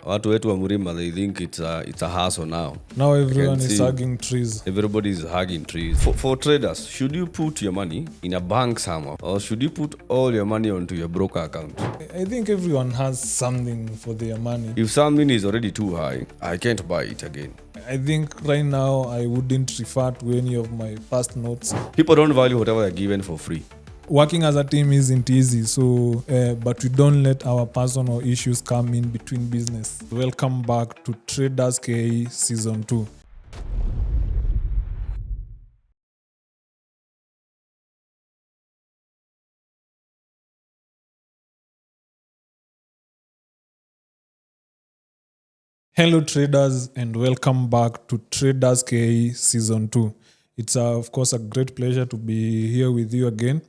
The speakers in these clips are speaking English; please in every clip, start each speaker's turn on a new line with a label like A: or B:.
A: watu wetu wa Murima, they think it's a hustle now.
B: Now everyone is hugging trees.
A: Everybody is hugging trees. For traders, should you put your money in a bank somewhere, or should you put all your money onto your broker account?
B: I think everyone has something for their money.
A: If something is already too high, I can't buy it again.
B: I think right now I wouldn't refer to any of my past notes.
A: People don't value whatever they're given for free.
B: Working as a team isn't easy, so but we don't let our personal issues come in between business. Welcome back to Traderske Season 2. Hello traders, and welcome back to Traderske Season 2. It's of course a great pleasure to be here with you again.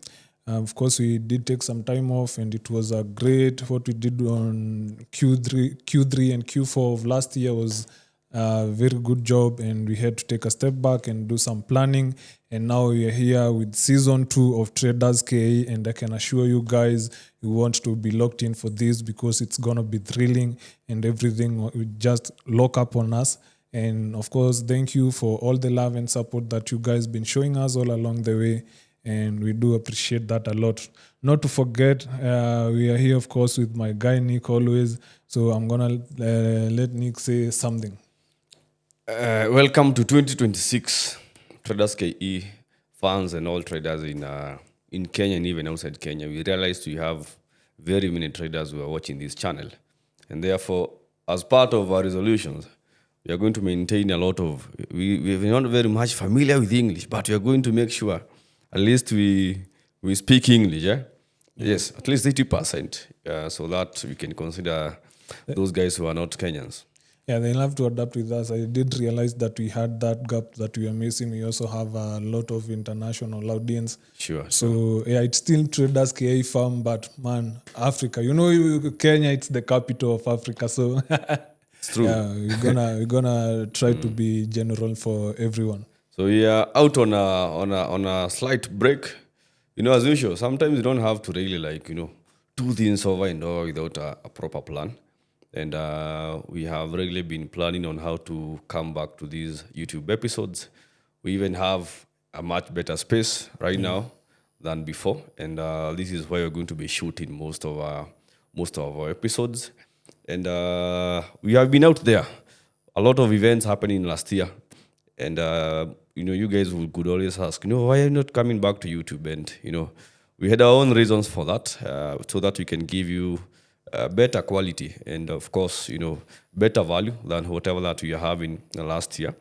B: Of course, we did take some time off, and it was a great what we did on Q3 and Q4 of last year was a very good job, and we had to take a step back and do some planning. And now we are here with Season 2 of Traderske, and I can assure you guys, you want to be locked in for this because it's going to be thrilling and everything will just lock up on us. And of course, thank you for all the love and support that you guys been showing us all along the way. And we do appreciate that a lot. Not to forget, we are here, of course, with my guy, Nick, always. So I'm going to let Nick say something.
A: Welcome to 2026 Traderske fans and all traders in Kenya and even outside Kenya. We realized we have very many traders who are watching this channel. And therefore, as part of our resolutions, we are going to maintain a lot of... We're not very much familiar with English, but we are going to make sure at least we speak English, yeah? Yes, at least 80%, so that we can consider those guys who are not Kenyans.
B: Yeah, they'll have to adapt with us. I did realize that we had that gap that we are missing. We also have a lot of international audience.
A: Sure.
B: So, yeah, it's still Traderske farm, but man, Africa. You know, Kenya, it's the capital of Africa. So,
A: it's true.
B: Yeah, we're gonna try to be general for everyone.
A: So we are out on a slight break. You know, as usual, sometimes you don't have to really do things over and over without a proper plan. And we have really been planning on how to come back to these YouTube episodes. We even have a much better space right now than before. And this is where we're going to be shooting most of our episodes. And we have been out there. A lot of events happening last year. And, you guys could always ask, why are you not coming back to YouTube? And, we had our own reasons for that, so that we can give you better quality and, of course, better value than whatever that we are having last year.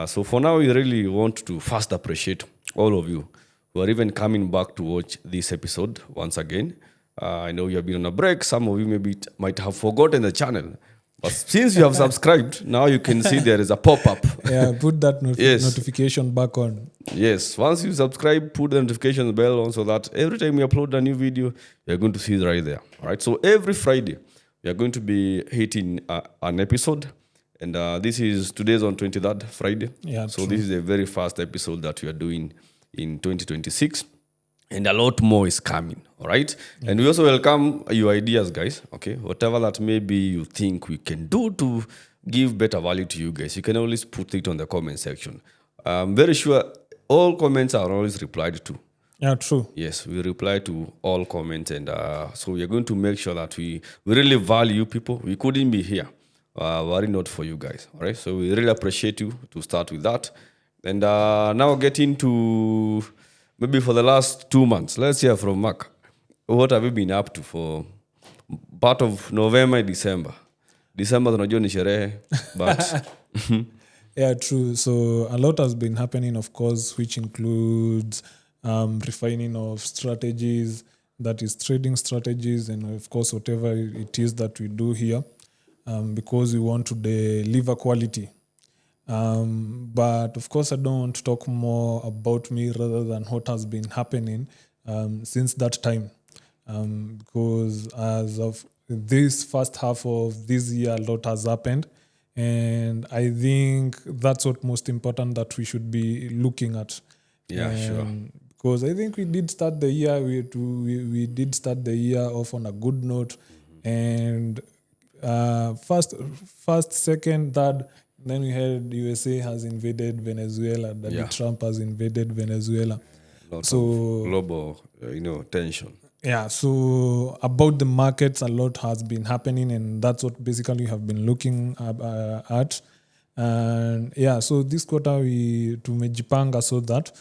A: So for now, we really want to first appreciate all of you who are even coming back to watch this episode once again. I know you have been on a break. Some of you might have forgotten the channel. But since you have subscribed, now you can see there is a pop-up.
B: Yeah, put that notification back on.
A: Yes, once you subscribe, put the notification bell on so that every time we upload a new video, you're going to see it right there. All right, so every Friday, we are going to be hitting an episode. And today's on 23rd Friday.
B: Yeah,
A: so
B: true.
A: This is the very first episode that we are doing in 2026. And a lot more is coming, all right? Yeah. And we also welcome your ideas, guys, okay? Whatever that maybe you think we can do to give better value to you guys, you can always put it on the comment section. I'm very sure all comments are always replied to.
B: Yeah, true.
A: Yes, we reply to all comments. And so we are going to make sure that we really value people. We couldn't be here were it not for you guys, all right? So we really appreciate you to start with that. And now getting to... Maybe for the last 2 months, let's hear from Mark. What have you been up to for part of November and December? December, tunajua ni sherehe, but...
B: Yeah, true. So a lot has been happening, of course, which includes refining of strategies, that is trading strategies, and of course, whatever it is that we do here, because we want to deliver quality. But of course, I don't want to talk more about me rather than what has been happening since that time. Because as of this first half of this year, a lot has happened. And I think that's what most important that we should be looking at.
A: Yeah, sure.
B: Because I think we did start the year, we did start the year off on a good note. And first, second, third. Then we heard USA has invaded Venezuela. That Trump has invaded Venezuela.
A: Lot
B: So
A: of global, tension.
B: yeah, so about the markets, a lot has been happening, and that's what basically we have been looking at. And yeah, so this quarter we tumejipanga so that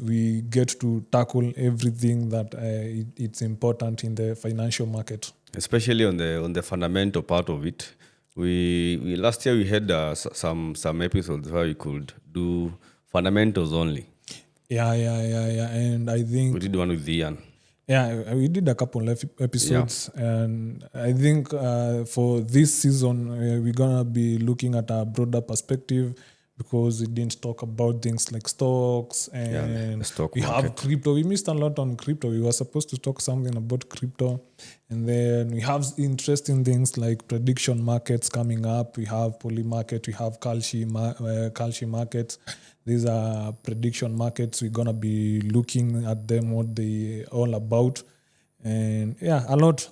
B: we get to tackle everything that it's important in the financial market.
A: Especially on the fundamental part of it. We last year we had some episodes where we could do fundamentals only.
B: Yeah. And I think
A: We did one with Ian.
B: yeah, we did a couple of episodes, and I think for this season we're gonna be looking at a broader perspective because we didn't talk about things like stocks and
A: the stock
B: we have
A: market.
B: crypto. We missed a lot on crypto. We were supposed to talk something about crypto, and then we have interesting things like prediction markets coming up. We have poly market. We have Kalshi markets. These are prediction markets. We're gonna be looking at them, what they all about, and yeah, a lot.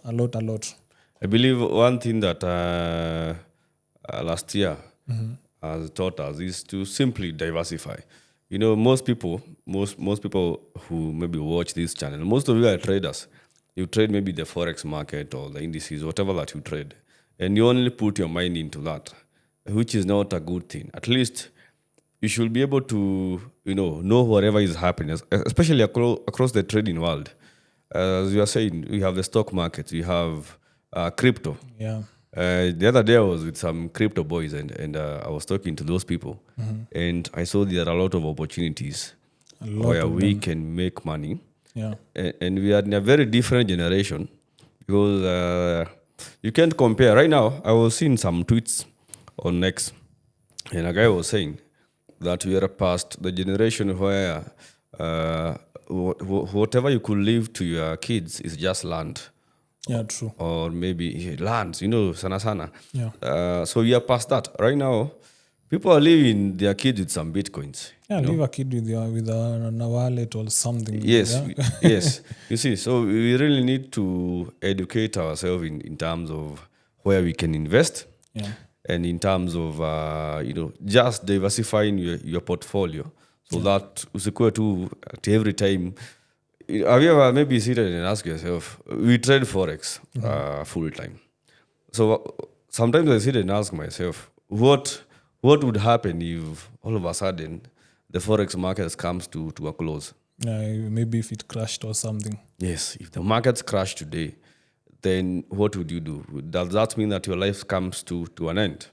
A: I believe one thing that last year has taught us is to simply diversify. Most people who maybe watch this channel, most of you are traders. You trade maybe the forex market or the indices, whatever that you trade, and you only put your mind into that, which is not a good thing. At least you should be able to, know whatever is happening, especially across the trading world. As you are saying, we have the stock market, we have crypto.
B: Yeah.
A: The other day I was with some crypto boys and I was talking to those people, and I saw there are a lot of opportunities where we can make money.
B: Yeah.
A: And we are in a very different generation because you can't compare. Right now, I was seeing some tweets on X, and a guy was saying that we are past the generation where whatever you could leave to your kids is just land.
B: Yeah, true.
A: Or maybe lands, sana.
B: Yeah.
A: So we are past that. Right now, people are leaving their kids with some bitcoins.
B: Yeah, leave a kid with a wallet or something.
A: Yes,
B: Yeah?
A: yes. You see, so we really need to educate ourselves in terms of where we can invest.
B: Yeah.
A: And in terms of just diversifying your portfolio so that usikue tu at every time. Have you ever maybe seated and asked yourself, we trade forex full time, so sometimes I sit and ask myself, what would happen if all of a sudden the forex market comes to a close?
B: Maybe if it crashed or something.
A: Yes, if the markets crash today, then what would you do? Does that mean that your life comes to an end?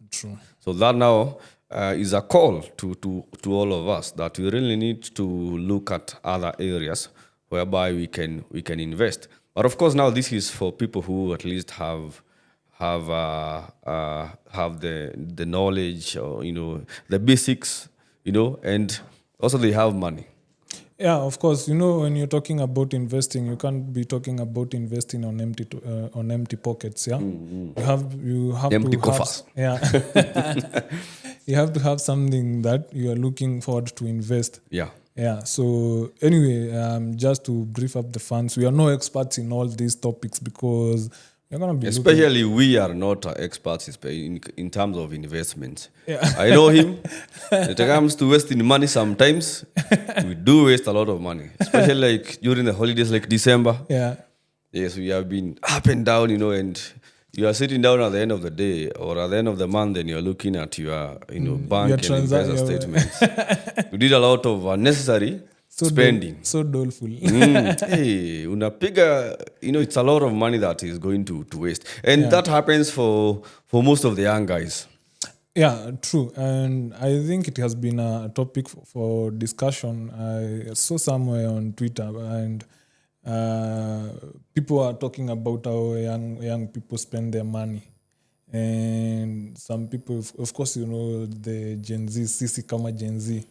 B: True.
A: So that now is a call to all of us that we really need to look at other areas whereby we can invest. But of course, now this is for people who at least have the knowledge or the basics, and also they have money.
B: Yeah, of course. When you're talking about investing, you can't be talking about investing on empty pockets. Yeah, you have
A: Empty
B: to
A: coffers.
B: you have to have something that you are looking forward to invest.
A: Yeah.
B: So anyway, just to brief up the fans, we are no experts in all these topics because we're gonna be
A: especially we are not experts in terms of investments. I know him. It comes to wasting money sometimes. We do waste a lot of money, especially like during the holidays, like December.
B: Yeah.
A: Yes, we have been up and down, and you are sitting down at the end of the day or at the end of the month and you're looking at your, bank and investor statements. You did a lot of unnecessary spending.
B: So doleful.
A: Hey, unapiga, it's a lot of money that is going to waste. And that happens for most of the young guys.
B: Yeah, true. And I think it has been a topic for discussion. I saw somewhere on Twitter and people are talking about how young people spend their money. And some people, of course, the Gen Z, Sisi kama Gen Z.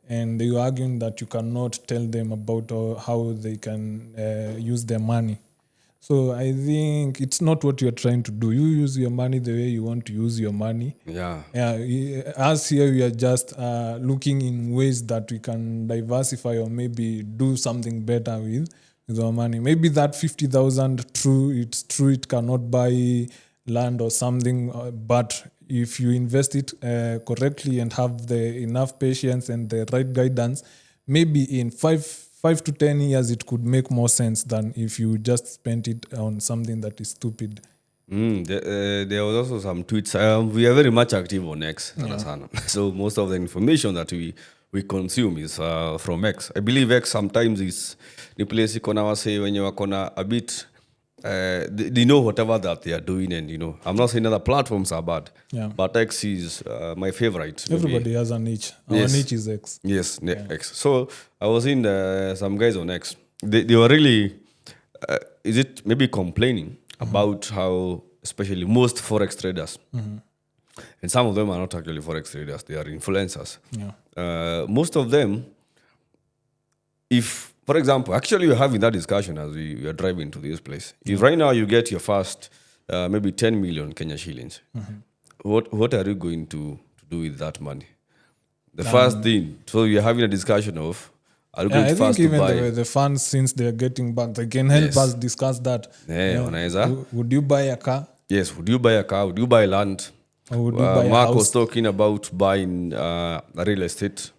B: And they were arguing that you cannot tell them about how they can use their money. So I think it's not what you're trying to do. You use your money the way you want to use your money.
A: Yeah.
B: Us here, we are just looking in ways that we can diversify or maybe do something better with our money. Maybe that 50,000, it's true, it cannot buy land or something, but if you invest it correctly and have the enough patience and the right guidance, maybe in 5 to 10 years it could make more sense than if you just spent it on something that is stupid.
A: There was also some tweets. We are very much active on X, sana. So most of the information that we consume is from X. I believe X sometimes is the place you can say when you are a bit. They know whatever that they are doing, and I'm not saying other platforms are bad, but X is my favorite.
B: Everybody has a niche. Our niche is X.
A: Yes, X. So I was in some guys on X. They were really, is it maybe complaining about how, especially most forex traders, and some of them are not actually forex traders; they are influencers. Most of them, if, for example, actually we're having that discussion as we are driving to this place. If right now you get your first maybe 10 million Kenya shillings, what are you going to do with that money? The first thing, so you're having a discussion of, are you going
B: I
A: first
B: think
A: to buy?
B: even the funds, since they're getting back, they can help us discuss that. Would you buy a car?
A: Yes, would you buy a car? Would you buy land?
B: Or would you buy
A: Mark
B: a house?
A: was talking about buying a real estate,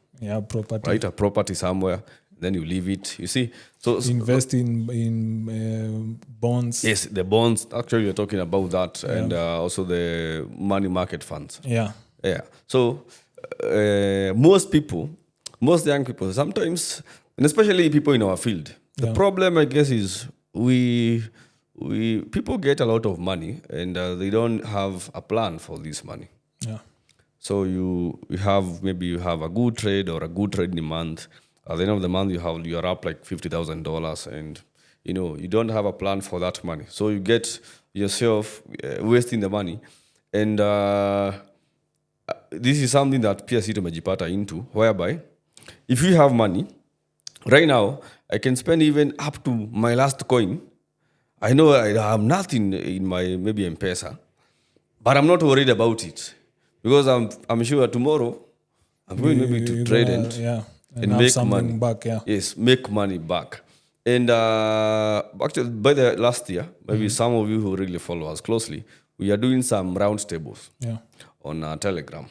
B: Property.
A: right? A property somewhere. Then you leave it. You see, so
B: Invest in bonds.
A: yes, the bonds. Actually, you're talking about that, and also the money market funds.
B: Yeah.
A: So most young people, sometimes, and especially people in our field, the problem, I guess, is people get a lot of money and they don't have a plan for this money. So you have a good trade or a good trading month. At the end of the month, you're up like $50,000, and you don't have a plan for that money. So you get yourself wasting the money, and this is something that PSC tumejipata into, whereby if you have money right now, I can spend even up to my last coin. I know I have nothing in my maybe M-Pesa, but I'm not worried about it because I'm sure tomorrow I'm going maybe to trade and make money
B: back.
A: Yes, make money back. And actually, by the last year, maybe some of you who really follow us closely, we are doing some round tables on Telegram.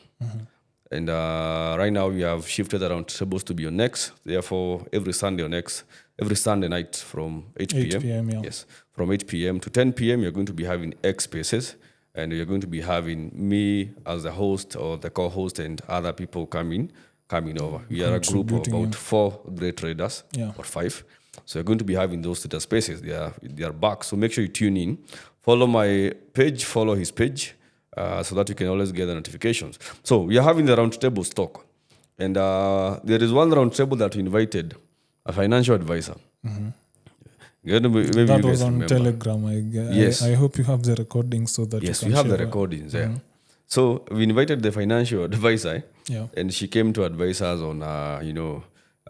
A: And right now we have shifted around tables to be on X. Therefore, every Sunday on X, every Sunday night from 8 p.m. Yes, from 8 p.m. to 10 p.m. you're going to be having X spaces, and you're going to be having me as the host or the co-host and other people coming over. We are a group of about 4 great traders or 5. So you're going to be having those data spaces. They are back. So make sure you tune in. Follow my page, follow his page, so that you can always get the notifications. So we are having the roundtable talk. And there is one roundtable that we invited a financial advisor. Maybe
B: that was on Telegram. I hope you have the recordings so that you can
A: we have
B: share
A: the recordings. So we invited the financial advisor, and she came to advise us on,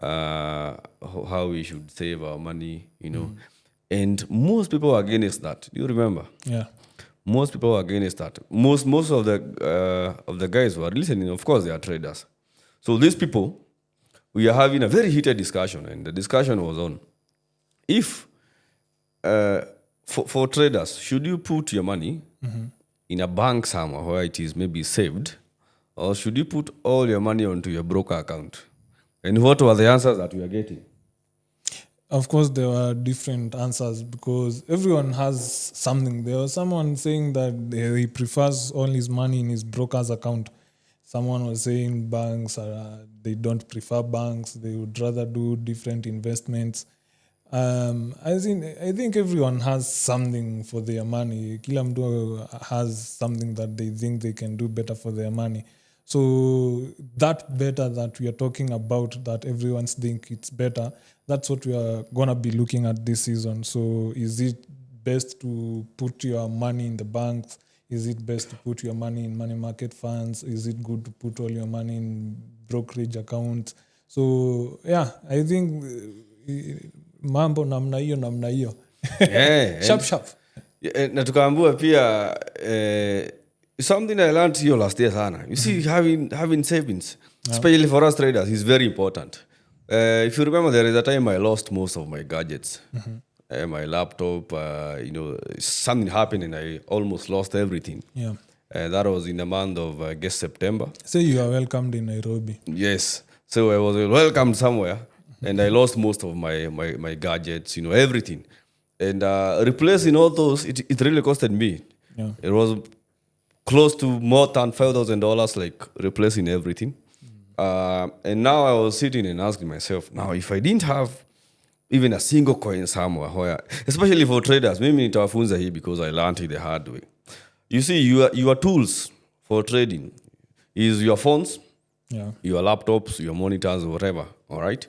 A: how we should save our money, And most people are against that. Do you remember?
B: Yeah.
A: Most people are against that. Most of the guys who are listening, of course, they are traders. So these people, we are having a very heated discussion, and the discussion was on if for traders, should you put your money in a bank somewhere where it is maybe saved, or should you put all your money onto your broker account? And what were the answers that we are getting?
B: Of course, there were different answers because everyone has something. There was someone saying that he prefers all his money in his broker's account. Someone was saying banks they don't prefer banks. They would rather do different investments. I think everyone has something for their money. Kila mtu has something that they think they can do better for their money. So that better that we are talking about, that everyone think it's better, that's what we are going to be looking at this season. So is it best to put your money in the banks? Is it best to put your money in money market funds? Is it good to put all your money in brokerage accounts? So, I think mambo namna hiyo. Sharp.
A: Na tukaambua pia something I learned here last year sana. You see, having savings, especially for us traders, is very important. If you remember, there is a time I lost most of my gadgets. my laptop. Something happened and I almost lost everything.
B: Yeah.
A: That was in the month of, I guess, September.
B: So you are welcomed in Nairobi.
A: Yes. So I was welcomed somewhere, and I lost most of my gadgets, everything. And replacing all those, it really costed me.
B: Yeah.
A: It was close to more than $5,000, like replacing everything. And now I was sitting and asking myself, now if I didn't have even a single coin somewhere, where, especially for traders, maybe nitawafunza here because I learned it the hard way. You see, your tools for trading is your phones, your laptops, your monitors, whatever. All right.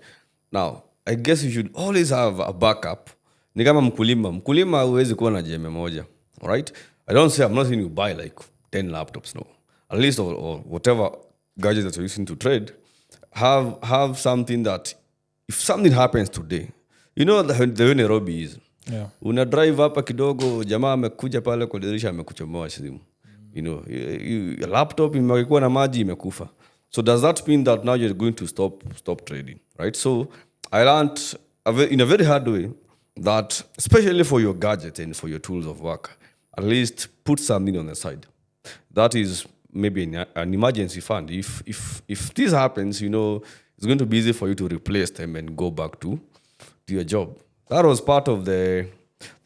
A: Now, I guess you should always have a backup. Ni kama mkulima huwezi kuwa na jembe moja. All right. I'm not saying you buy like 10 laptops, no. At least or whatever gadgets that you're using to trade, have something that if something happens today, the way Nairobi is.
B: Yeah.
A: Una drive hapa kidogo, jamaa amekuja pale kwa dirisha amekuchomoa simu. Your laptop imekuwa na maji imekufa. So does that mean that now you're going to stop trading, right? So I learned in a very hard way that especially for your gadget and for your tools of work, at least put something on the side. That is maybe an emergency fund. If this happens, it's going to be easy for you to replace them and go back to your job. That was part of the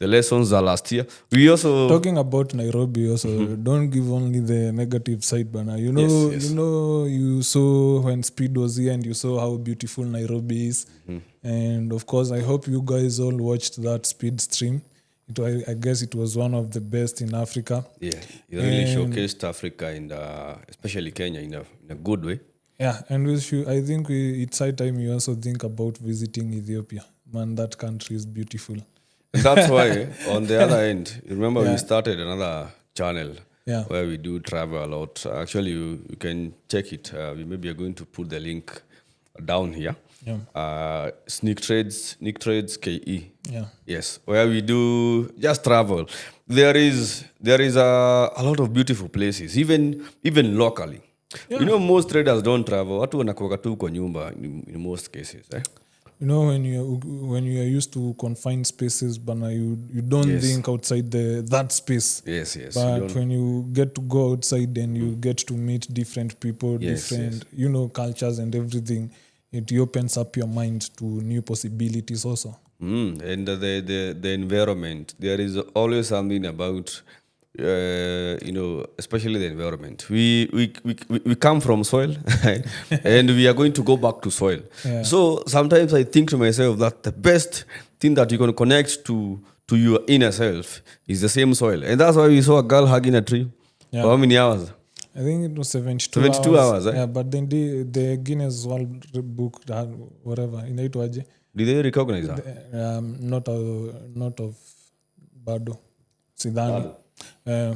A: lessons last year. We also
B: talking about Nairobi. Also, don't give only the negative side, Bana.
A: Yes.
B: You saw when Speed was here, and you saw how beautiful Nairobi is. And of course, I hope you guys all watched that Speed stream. I guess it was one of the best in Africa.
A: Yeah, it really showcased Africa and especially Kenya in a good way.
B: Yeah, and I think it's high time you also think about visiting Ethiopia. Man, that country is beautiful.
A: And that's why, on the other end, you remember we started another channel where we do travel a lot. Actually, you can check it. We maybe are going to put the link down here. Yeah. Sneak Trades KE.
B: Yeah.
A: Yes, where we do just travel. There is a lot of beautiful places, even locally. Yeah. Most traders don't travel. Watu wanakuwa tu kwa nyumba in most cases.
B: When you are used to confined spaces, but you don't think outside that space.
A: Yes.
B: But when you get to go outside and you get to meet different people, different cultures and everything, it opens up your mind to new possibilities also.
A: And the environment. There is always something about especially the environment. We come from soil and we are going to go back to soil. Yeah. So sometimes I think to myself that the best thing that you can connect to your inner self is the same soil. And that's why we saw a girl hugging a tree. Yeah. For how many hours?
B: I think it was 72
A: hours.
B: Yeah, but then the Guinness World Book, whatever, inaitwaje?
A: Did they recognize that?
B: Not of Bado. Sidani.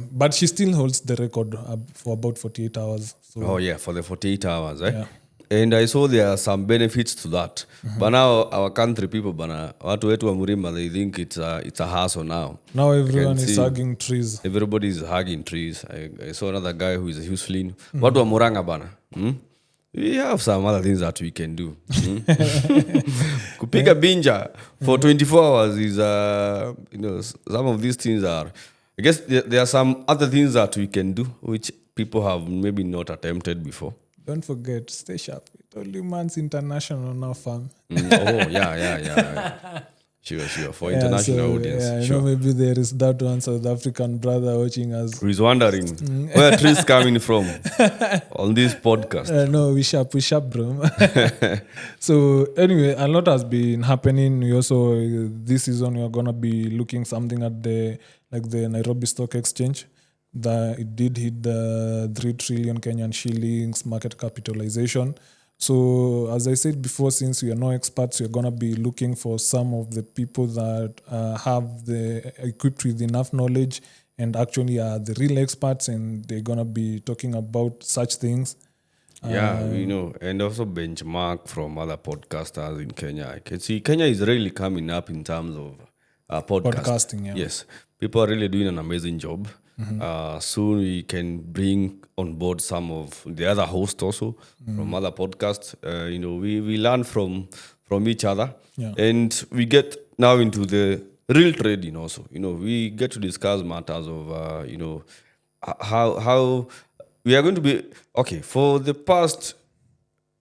B: But she still holds the record for about 48 hours. So.
A: For the 48 hours. Yeah. And I saw there are some benefits to that. But now our country people, watu wetu wa Murima, they think it's a hassle now.
B: Now everyone is hugging trees.
A: Everybody is hugging trees. I saw another guy who is a Huslin. Watu wa Muranga bana. We have some other things that we can do. Kupiga binja for 24 hours is, some of these things are... I guess there are some other things that we can do, which people have maybe not attempted before.
B: Don't forget, stay sharp. It only Man's International now, fam.
A: Yeah. Sure. For international audience.
B: Yeah,
A: sure.
B: Maybe there is that one South African brother watching us.
A: Who is wondering where trees coming from on this podcast.
B: No, we sharp, bro. So anyway, a lot has been happening. We also, this season, we are going to be looking something at the Nairobi Stock Exchange. It did hit the 3 trillion Kenyan shillings market capitalization. So as I said before, since we are no experts, we are going to be looking for some of the people that have equipped with enough knowledge and actually are the real experts, and they're going to be talking about such things.
A: And also benchmark from other podcasters in Kenya. I can see Kenya is really coming up in terms of
B: podcasting. Yeah.
A: Yes, people are really doing an amazing job. Soon we can bring on board some of the other hosts also from other podcasts. We learn from each other, and we get now into the real trading also. We get to discuss matters of, how we are going to be, okay, for the past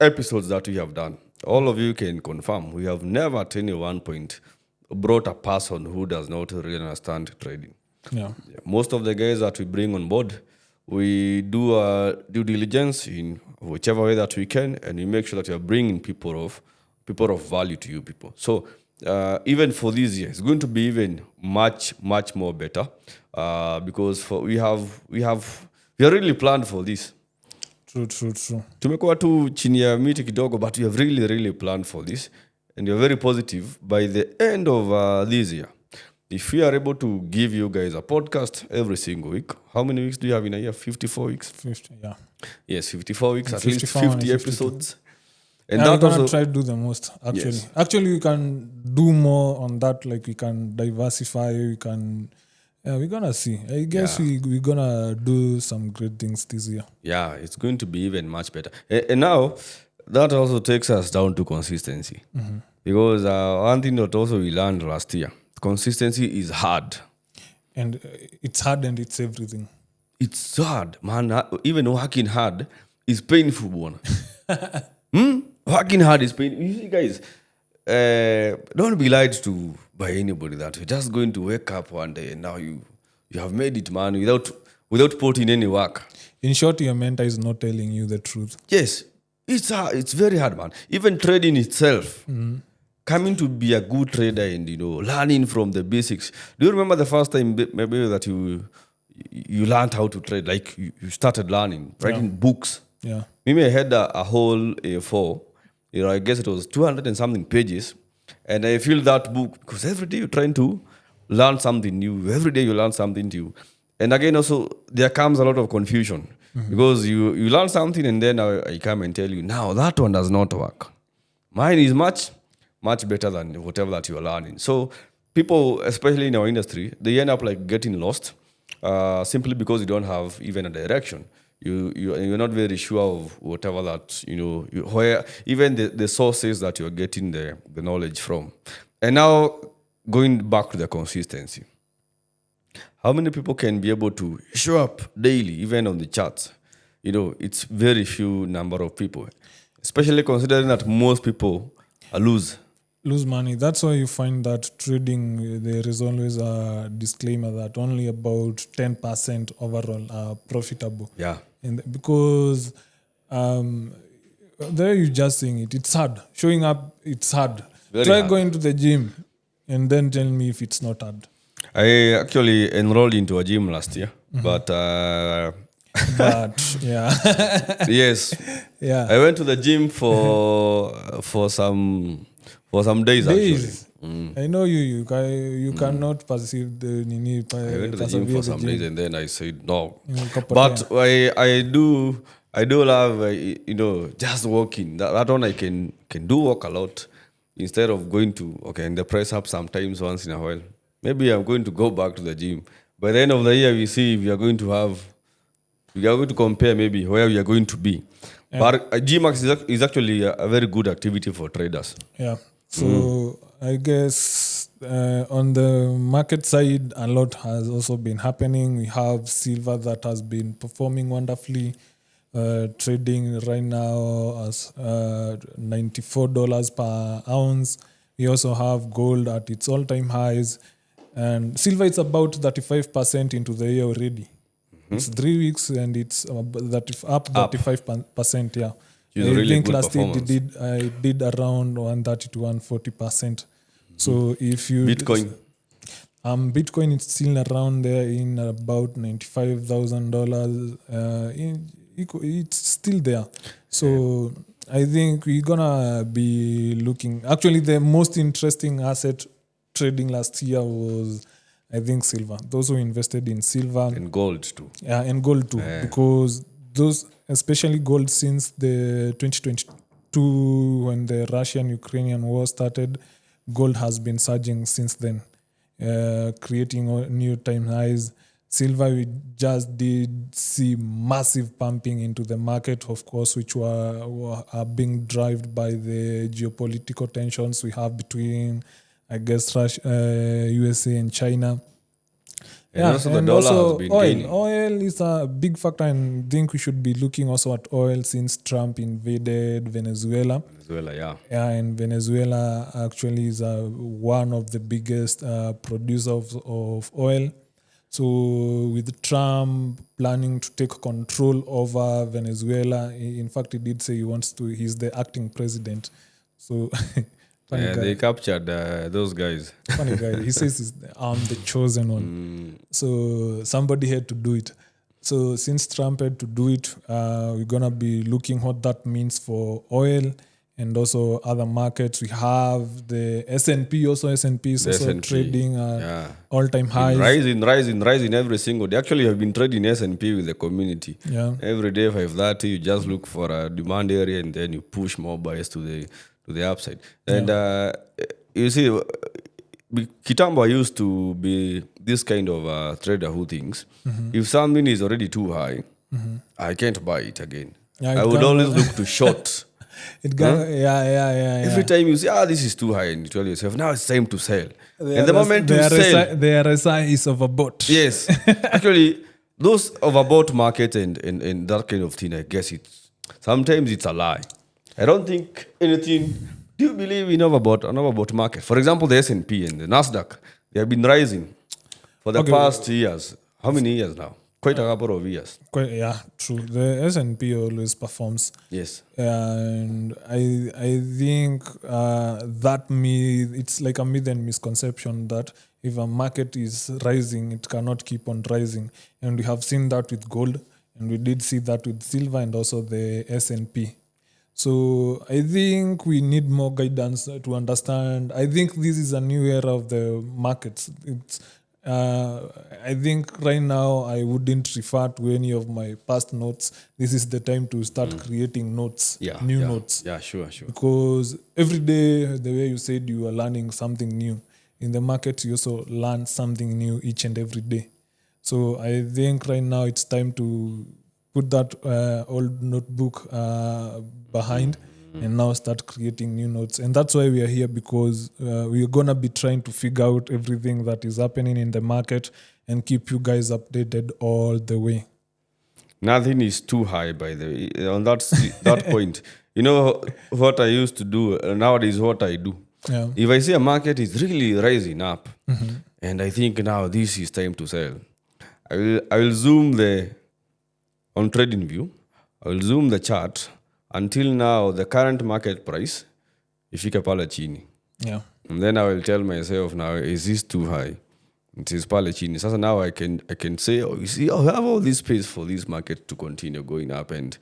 A: episodes that we have done, all of you can confirm we have never at any one point brought a person who does not really understand trading.
B: Yeah.
A: Most of the guys that we bring on board, we do due diligence in whichever way that we can, and we make sure that we are bringing people of value to you people. So even for this year, it's going to be even much more better because we are really planned for this.
B: True.
A: Tumekuwa tu chini ya miti kidogo, but we have really planned for this, and we are very positive by the end of this year. If we are able to give you guys a podcast every single week, how many weeks do you have in a year? 54 weeks?
B: 50, yeah.
A: Yes, 54 weeks, at
B: 54
A: least
B: and
A: 50
B: 52.
A: episodes.
B: And
A: And
B: we're
A: that
B: gonna
A: also,
B: try to do the most, actually.
A: Yes.
B: Actually, we can do more on that. Like, we can diversify, we can... we're gonna see. I guess we're gonna do some great things this year.
A: yeah, it's going to be even much better. And now, that also takes us down to consistency. Because one thing that also we learned last year, consistency is hard.
B: And it's hard and it's everything.
A: It's hard, man. Even working hard is painful, one. Working hard is painful. You see, guys, don't be lied to by anybody that you're just going to wake up one day and now you have made it, man, without putting any work.
B: In short, your mentor is not telling you the truth.
A: Yes, it's hard. It's very hard, man. Even trading itself, coming to be a good trader and learning from the basics. Do you remember the first time maybe that you learned how to trade? Like you started learning, writing books.
B: Yeah.
A: Maybe I had a whole A4. I guess it was 200 and something pages, and I feel that book because every day you're trying to learn something new. Every day you learn something new, and again also there comes a lot of confusion because you learn something and then I come and tell you now that one does not work. Mine is much better than whatever that you are learning. So people, especially in our industry, they end up like getting lost simply because you don't have even a direction. You're not very sure of whatever that where even the sources that you're getting the knowledge from. And now going back to the consistency, how many people can be able to show up daily, even on the charts? It's very few number of people, especially considering that most people lose
B: money. That's why you find that trading, there is always a disclaimer that only about 10% overall are profitable.
A: Yeah.
B: And because there you're just saying it's hard. Showing up, it's hard.
A: Very
B: Try
A: hard.
B: going to the gym and then tell me if it's not hard.
A: I actually enrolled into a gym last year, but
B: But yeah.
A: yes,
B: Yeah.
A: I went to the gym for some days
B: Days.
A: actually.
B: I know you cannot perceive the nini.
A: I went to the gym for some days and then I said no.
B: Kapotea.
A: But I do love just walking. That one I can do walk a lot instead of going to in the press up sometimes once in a while. Maybe I'm going to go back to the gym. By the end of the year, we see if we are going to compare maybe where we are going to be. Yeah. But GMAX is actually a very good activity for traders.
B: Yeah. So I guess on the market side, a lot has also been happening. We have silver that has been performing wonderfully, trading right now as $94 per ounce. We also have gold at its all-time highs. And silver is about 35% into the year already. It's 3 weeks and it's up 35%. Yeah.
A: It's a really
B: think
A: good
B: last year
A: performance.
B: I did around 130 to 140%. So if you
A: Bitcoin.
B: Bitcoin is still around there in about $95,000. It's still there. So I think we're gonna be looking. Actually, the most interesting asset trading last year was, I think, silver. Those who invested in silver
A: And gold too.
B: Yeah, and gold too, because those, especially gold, since the 2022 when the Russian-Ukrainian war started, gold has been surging since then, creating new time highs. Silver, we just did see massive pumping into the market, of course, which are being driven by the geopolitical tensions we have between I guess USA and China.
A: And also the dollar has been gaining.
B: Oil is a big factor, and I think we should be looking also at oil since Trump invaded Venezuela.
A: Venezuela, yeah.
B: Yeah, and Venezuela actually is one of the biggest producers of oil. So with Trump planning to take control over Venezuela, in fact, he did say he's the acting president. So funny
A: Yeah,
B: guy.
A: they captured those guys.
B: Funny guy. He says I'm the chosen one. So somebody had to do it. So since Trump had to do it, we're gonna be looking what that means for oil and also other markets. We have the S&P. Also, S&P is also
A: S&P,
B: trading
A: yeah.
B: all-time highs.
A: Rising every single day. Actually, I've been trading S&P with the community.
B: Yeah.
A: Every day, 5:30, you just look for a demand area and then you push more buyers to the upside. And you see, Kitambo used to be this kind of trader who thinks if something is already too high, I can't buy it again.
B: Yeah,
A: I would always look to short.
B: Yeah.
A: Every time you say, this is too high, and you tell yourself, now it's time to sell. And the moment you sell,
B: the RSI is overbought.
A: yes. Actually, those overbought market and that kind of thing, I guess sometimes it's a lie. I don't think anything. Do you believe in an overbought market? For example, the S&P and the Nasdaq, they have been rising for the past years. How many years now? Quite a couple of years.
B: Yeah, true. The S&P always performs.
A: Yes.
B: And I think it's like a myth and misconception that if a market is rising, it cannot keep on rising. And we have seen that with gold, and we did see that with silver and also the S&P. So I think we need more guidance to understand. I think this is a new era of the markets. I think right now I wouldn't refer to any of my past notes. This is the time to start creating notes, new notes.
A: Yeah, sure.
B: Because every day, the way you said, you are learning something new. In the market, you also learn something new each and every day. So I think right now it's time to put that old notebook behind and now start creating new notes. And that's why we are here, because we're going to be trying to figure out everything that is happening in the market and keep you guys updated all the way.
A: Nothing is too high, by the way. On that point, you know what I used to do, nowadays what I do.
B: Yeah.
A: If I see a market is really rising up, and I think now this is time to sell, I will zoom on trading view, I will zoom the chart until now the current market price ifike pale chini.
B: Yeah.
A: And then I will tell myself, now, is this too high? It is pale chini. So now I can say, you see, I have all this space for this market to continue going up. And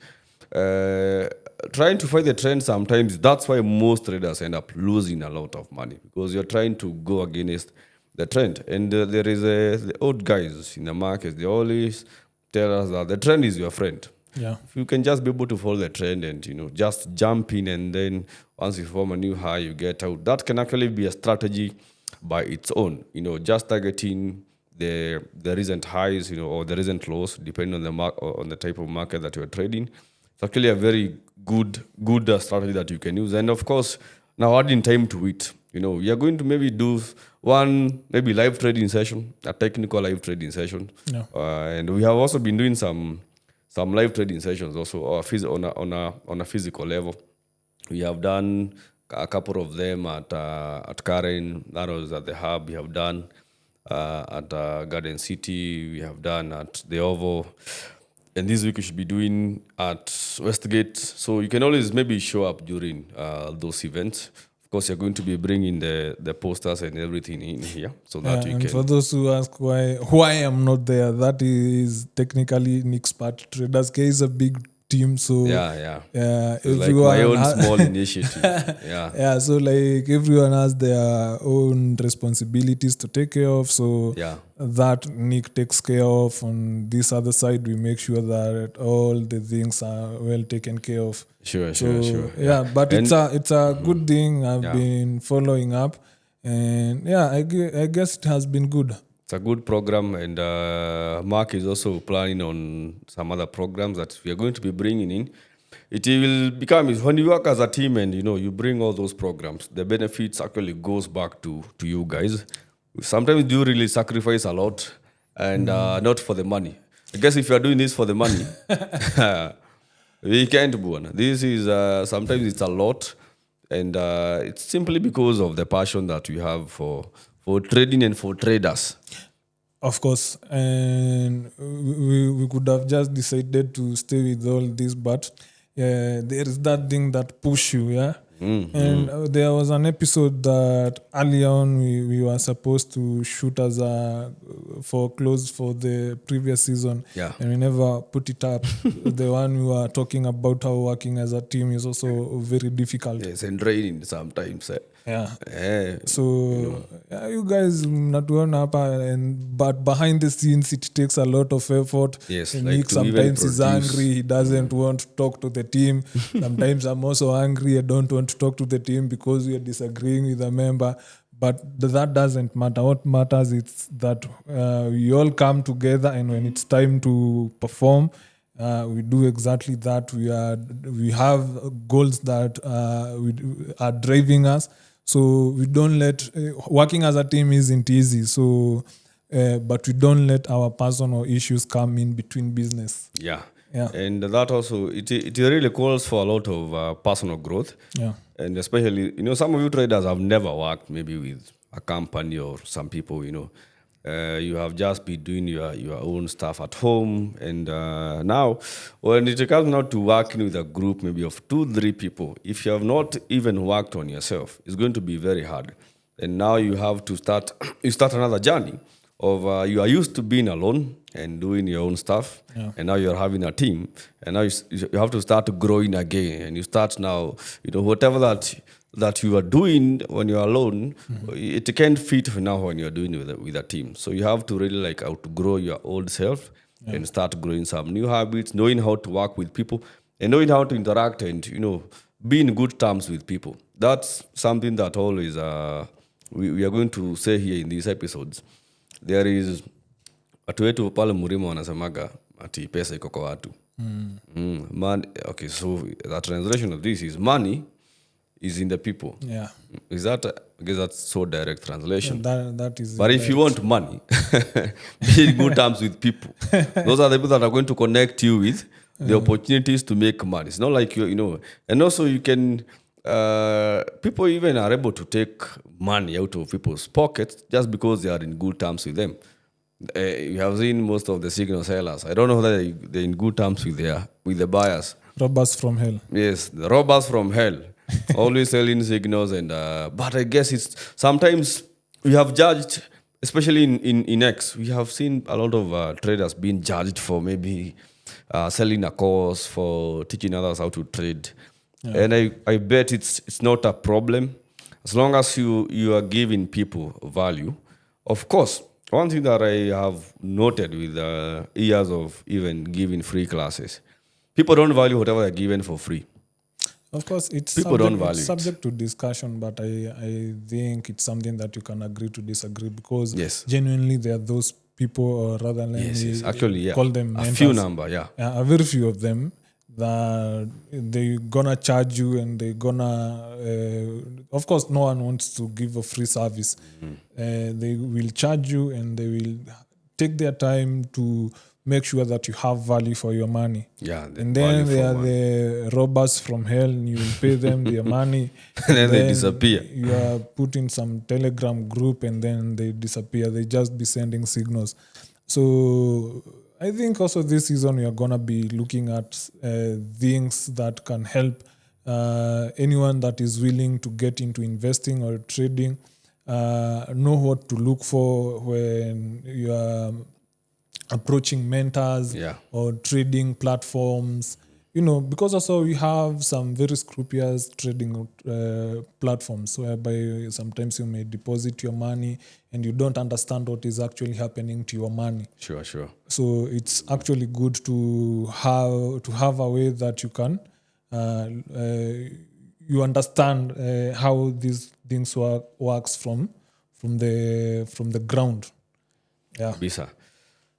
A: trying to fight the trend sometimes, that's why most traders end up losing a lot of money, because you're trying to go against the trend. And there is the old guys in the market, they always tell us that the trend is your friend.
B: Yeah.
A: If you can just be able to follow the trend and just jump in, and then once you form a new high, you get out. That can actually be a strategy by its own. Just targeting the recent highs, or the recent lows, depending on the type of market that you're trading. It's actually a very good strategy that you can use. And of course, now adding time to it. You're going to maybe do one live trading session, a technical live trading session.
B: Yeah.
A: And we have also been doing some live trading sessions also, on a physical level. We have done a couple of them at Karen, that was at the Hub. We have done at Garden City. We have done at the Oval. And this week we should be doing at Westgate. So you can always maybe show up during those events. Of course, you're going to be bringing the posters and everything in here, so that you
B: and
A: can.
B: for those who ask why I'm not there, that is technically Nick's part. Traderske is a big team, so
A: Yeah. It's like
B: everyone
A: my own small initiative. Yeah.
B: So like everyone has their own responsibilities to take care of. So that Nick takes care of. On this other side, we make sure that all the things are well taken care of.
A: Sure.
B: Yeah, but it's a good thing. I've been following up, and I guess it has been good.
A: It's a good program, and Mark is also planning on some other programs that we are going to be bringing in. It will become when you work as a team and you bring all those programs, the benefits actually goes back to you guys. Sometimes you really sacrifice a lot and not for the money. I guess if you are doing this for the money, we can't go on. This is sometimes it's a lot, and it's simply because of the passion that we have for trading and for traders.
B: Of course, and we could have just decided to stay with all this, but there is that thing that push you, yeah. And there was an episode that early on we were supposed to shoot as a for close for the previous season,
A: Yeah.
B: and we never put it up. The one we were talking about how working as a team is also very difficult.
A: Yes, and draining sometimes.
B: Yeah.
A: Eh,
B: So yeah, you guys natuona hapa, and but behind the scenes it takes a lot of effort.
A: Yes,
B: And
A: like
B: Nick
A: to even
B: sometimes is
A: produce.
B: angry, he doesn't want to talk to the team. Sometimes I'm also angry, I don't want to talk to the team because we are disagreeing with a member. But that doesn't matter. What matters is that we all come together, and when it's time to perform, we do exactly that. We have goals that are driving us. So we don't let working as a team isn't easy. So, but we don't let our personal issues come in between business.
A: Yeah.
B: Yeah.
A: And that also, it really calls for a lot of personal growth.
B: Yeah.
A: And especially, some of you traders have never worked maybe with a company or some people, you have just been doing your own stuff at home. And now, when it comes now to working with a group maybe of 2-3 people, if you have not even worked on yourself, it's going to be very hard. And now you have to start, you start another journey of you are used to being alone and doing your own stuff, and now you're having a team, and now you have to start growing again, and you start now, whatever that you are doing when you're alone, it can't fit now when you're doing with a team. So you have to really like outgrow your old self and start growing some new habits, knowing how to work with people, and knowing how to interact and be in good terms with people. That's something that always we are going to say here in these episodes. There is watu wetu pale Murima wanasemaga ati pesa iko kwa watu. Okay, so the translation of this is money is in the people.
B: Yeah.
A: Is that, I guess that's so direct translation.
B: That is.
A: But if you want money, be in good terms with people. Those are the people that are going to connect you with the opportunities to make money. It's not like and also you can. People even are able to take money out of people's pockets just because they are in good terms with them. You have seen most of the signal sellers. I don't know whether they're in good terms with the buyers.
B: Robbers from hell.
A: Yes, the robbers from hell, always selling signals. And but I guess it's sometimes we have judged, especially in X, we have seen a lot of traders being judged for maybe selling a course, for teaching others how to trade. And I bet it's not a problem as long as you are giving people value. Of course, one thing that I have noted with years of even giving free classes, people don't value whatever they're given for free.
B: Of course, it's
A: People don't value
B: it's
A: it.
B: subject to discussion, but I think it's something that you can agree to disagree, because
A: Yes.
B: genuinely there are those people, or rather let
A: Yes.
B: me
A: Actually, yeah.
B: call them
A: A
B: mentors.
A: few number, yeah.
B: A very few of them that they gonna charge you, and they gonna of course no one wants to give a free service. They will charge you, and they will take their time to make sure that you have value for your money.
A: Yeah. The
B: And then
A: value
B: they
A: for
B: are
A: money.
B: the robbers from hell, and you will pay them their money.
A: And then they disappear.
B: You are put in some Telegram group, and then they disappear. They just be sending signals. So I think also this season we are gonna be looking at things that can help anyone that is willing to get into investing or trading, know what to look for when you are approaching mentors
A: Yeah.
B: or trading platforms. Because also we have some very scrupuloustrading platforms whereby sometimes you may deposit your money and you don't understand what is actually happening to your money.
A: Sure.
B: So it's actually good to have a way that you can you understand how these things works from the ground. Yeah.
A: Bisa.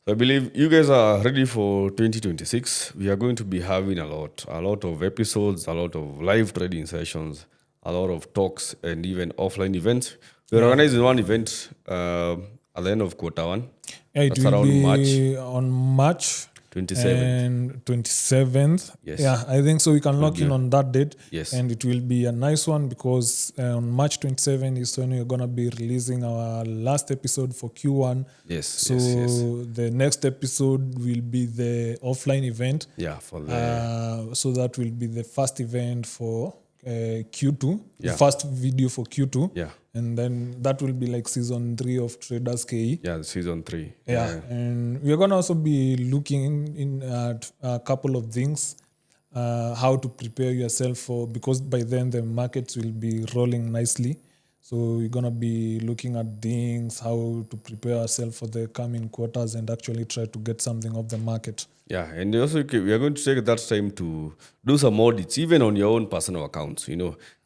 A: So I believe you guys are ready for 2026. We are going to be having a lot of episodes, a lot of live trading sessions, a lot of talks, and even offline events. We're organizing one event at the end of quarter one.
B: Yeah, it
A: That's
B: will
A: around March
B: be on March
A: 27th.
B: and 27th.
A: Yes.
B: Yeah, I think so. We can lock in on that date.
A: Yes.
B: And it will be a nice one because on March 27th is when we're going to be releasing our last episode for Q1.
A: Yes.
B: So
A: yes.
B: the next episode will be the offline event.
A: Yeah, for the
B: So that will be the first event for Q2, the
A: Yeah.
B: first video for Q2.
A: yeah.
B: And then that will be like season 3 of Traderske.
A: Yeah, season 3.
B: Yeah, and we're gonna also be looking in at a couple of things, how to prepare yourself for, because by then the markets will be rolling nicely. So we're gonna be looking at things, how to prepare ourselves for the coming quarters and actually try to get something off the market.
A: Yeah, and also we are going to take that time to do some audits, even on your own personal accounts.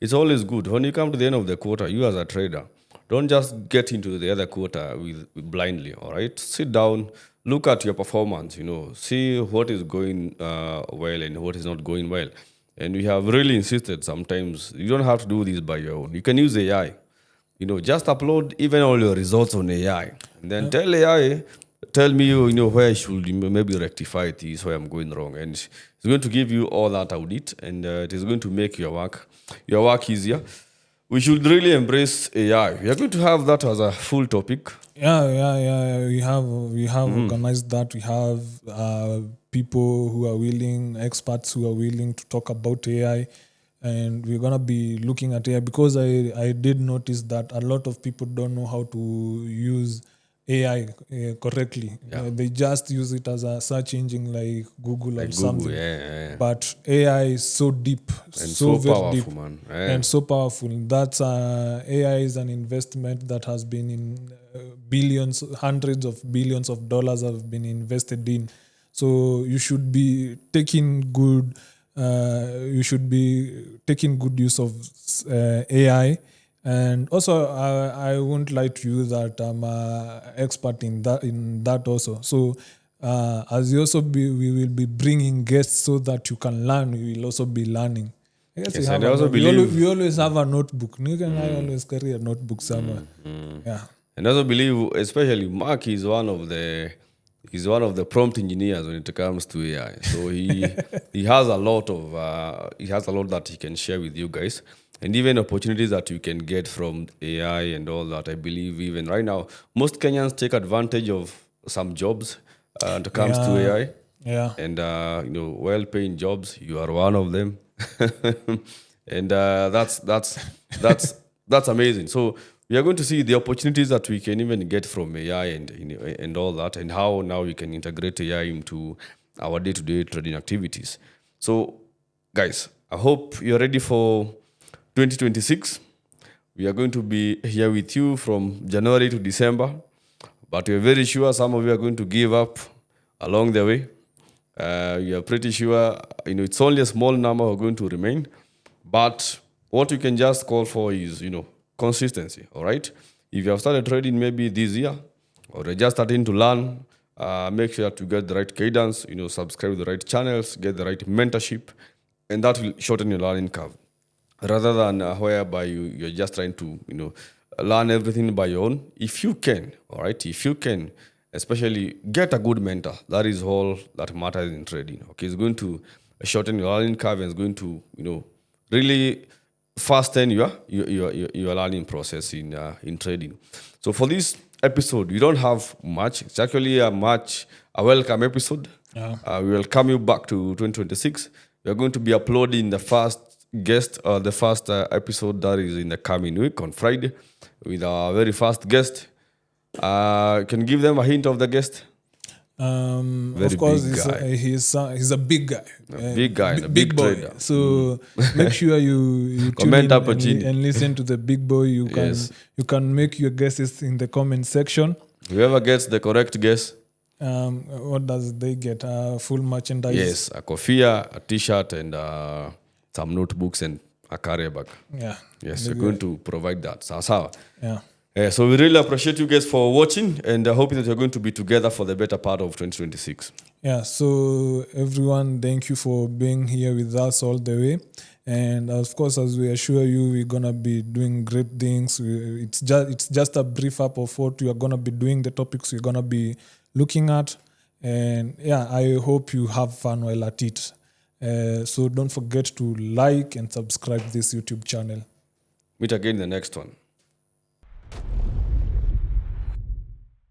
A: It's always good when you come to the end of the quarter. You as a trader, don't just get into the other quarter with blindly. All right, sit down, look at your performance. See what is going well and what is not going well. And we have really insisted sometimes you don't have to do this by your own. You can use AI. Just upload even all your results on AI, and then tell AI, tell me, where I should maybe rectify this, where I'm going wrong, and it's going to give you all that audit, and it is going to make your work easier. We should really embrace AI. We are going to have that as a full topic.
B: Yeah. We have organized that. We have people who are willing, experts who are willing to talk about AI, and we're gonna be looking at AI because I did notice that a lot of people don't know how to use AI correctly. They just use it as a search engine like Google or something.
A: Yeah.
B: But AI is so deep,
A: And
B: so
A: so
B: very
A: powerful,
B: deep,
A: man.
B: and so powerful. That's AI is an investment that has been in billions, hundreds of billions of dollars have been invested in. So you should be taking good. You should be taking good use of AI. And also, I won't lie to you that I'm an expert in that also. So, as you also we will be bringing guests so that you can learn. We will also be learning. I guess
A: Yes, and I also believe
B: we always have a notebook. You can I always carry a notebook somewhere. Yeah.
A: And I also believe, especially Mark is one of the prompt engineers when it comes to AI. So he has a lot that he can share with you guys, and even opportunities that you can get from AI and all that. I believe even right now, most Kenyans take advantage of some jobs when it comes to AI.
B: Yeah.
A: And well-paying jobs. You are one of them, and that's amazing. So we are going to see the opportunities that we can even get from AI and all that, and how now we can integrate AI into our day-to-day trading activities. So, guys, I hope you're ready for 2026. We are going to be here with you from January to December, but we're very sure some of you are going to give up along the way. We are pretty sure, it's only a small number who are going to remain. But what you can just call for is, consistency, all right? If you have started trading maybe this year, or you're just starting to learn, make sure to get the right guidance, subscribe to the right channels, get the right mentorship, and that will shorten your learning curve. Rather than whereby you're just trying to, learn everything by your own. If you can, all right? If you can, especially get a good mentor. That is all that matters in trading. Okay, it's going to shorten your learning curve and it's going to, really fasten your learning process in trading. So for this episode, we don't have much. It's actually a welcome episode.
B: Yeah.
A: We welcome you back to 2026. We are going to be uploading the first guest, the first episode that is in the coming week on Friday with our very first guest. Can give them a hint of the guest? Very
B: Of course,
A: big guy.
B: he's a big guy.
A: Big guy, a big
B: boy.
A: trader.
B: So make sure you tune
A: Comment
B: in
A: up
B: and listen to the big boy. You can
A: Yes.
B: you can make your guesses in the comment section.
A: Whoever gets the correct guess,
B: What does they get? Full merchandise.
A: yes, a kofia, a t-shirt, and some notebooks and a carrier bag.
B: Yeah.
A: Yes, we're going to provide that. Sawa.
B: Yeah.
A: So we really appreciate you guys for watching, and I hope that you're going to be together for the better part of 2026.
B: Yeah, so everyone, thank you for being here with us all the way. And of course, as we assure you, we're gonna be doing great things. It's just a brief up of what we are gonna be doing, the topics we're gonna be looking at. And yeah, I hope you have fun while at it. So don't forget to like and subscribe this YouTube channel.
A: Meet again in the next one.